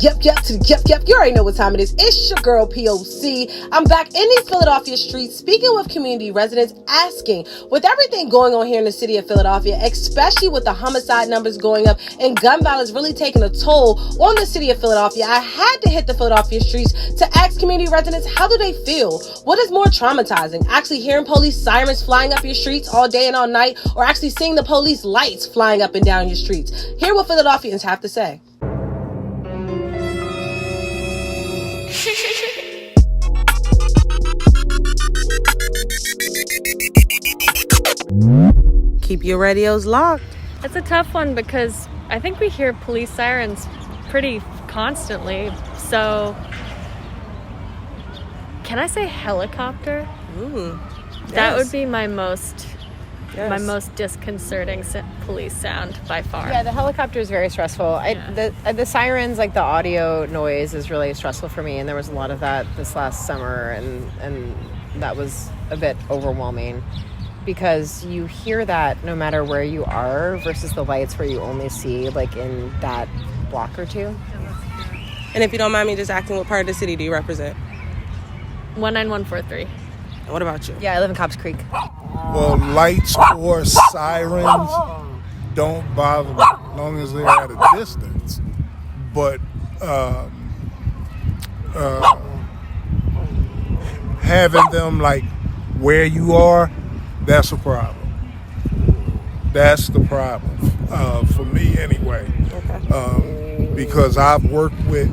Yep. You already know what time it is. It's your girl, P.O.C. I'm back in these Philadelphia streets speaking with community residents, asking, with everything going on here in the city of Philadelphia, especially with the homicide numbers going up and gun violence really taking a toll on the city of Philadelphia, I had to hit the Philadelphia streets to ask community residents, how do they feel? What is more traumatizing? Actually hearing police sirens flying up your streets all day and all night, or actually seeing the police lights flying up and down your streets? Hear what Philadelphians have to say. Keep your radios locked. It's a tough one because I think we hear police sirens pretty constantly. So, can I say helicopter? That would be my most disconcerting police sound by far. Yeah, the helicopter is very stressful. The sirens, like the audio noise, is really stressful for me, and there was a lot of that this last summer, and that was a bit overwhelming because you hear that no matter where you are versus the lights where you only see like in that block or two. And if you don't mind me just asking, what part of the city do you represent? 19143. And what about you? Yeah, I live in Cobbs Creek. Well, lights or sirens don't bother me as long as they're at a distance. But having them like where you are, that's a problem. That's the problem for me anyway. Okay. Because I've worked with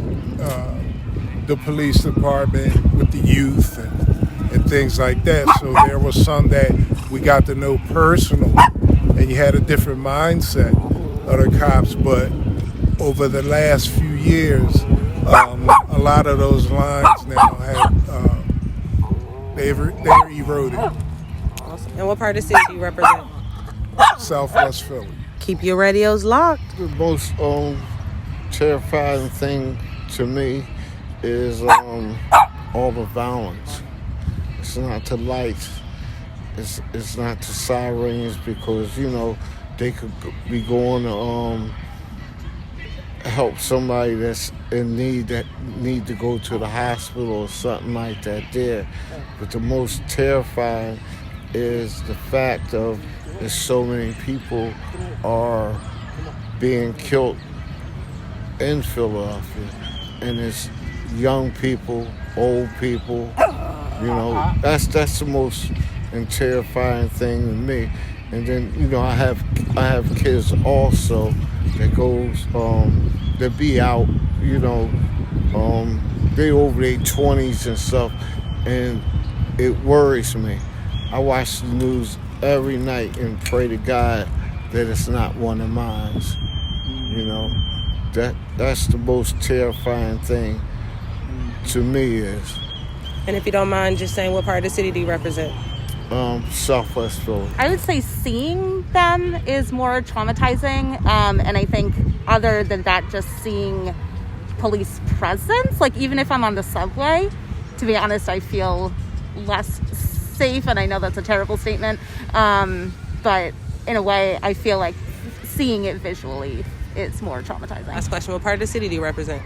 the police department, with the youth and things like that. So there was some that we got to know personally, and you had a different mindset of the cops. But over the last few years, a lot of those lines now have they're eroded. Awesome. And what part of the city do you represent? Southwest Philly. Keep your radios locked. The most terrifying thing to me is all the violence. It's not the lights. It's not the sirens, because they could be going to help somebody that's in need, that need to go to the hospital or something like that there. But the most terrifying is the fact of that so many people are being killed in Philadelphia, and it's young people, old people. That's the most terrifying thing to me. And then I have kids also that goes that be out, they over their 20s and stuff, and it worries me. I watch the news every night and pray to God that it's not one of mine. That's the most terrifying thing to me is. And if you don't mind just saying, what part of the city do you represent? Southwest Philly. I would say seeing them is more traumatizing, and I think other than that, just seeing police presence, like even if I'm on the subway, to be honest, I feel less safe, and I know that's a terrible statement, but in a way I feel like seeing it visually is more traumatizing. Last question, what part of the city do you represent?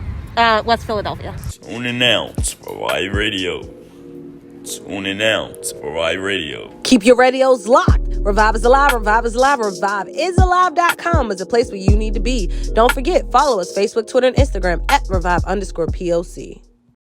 West Philadelphia. Tuning out for iRadio. Tuning out for iRadio. Keep your radios locked. Revive is alive. Revive is alive. ReviveIsAlive.com is a place where you need to be. Don't forget, follow us Facebook, Twitter, and Instagram at Revive_POC.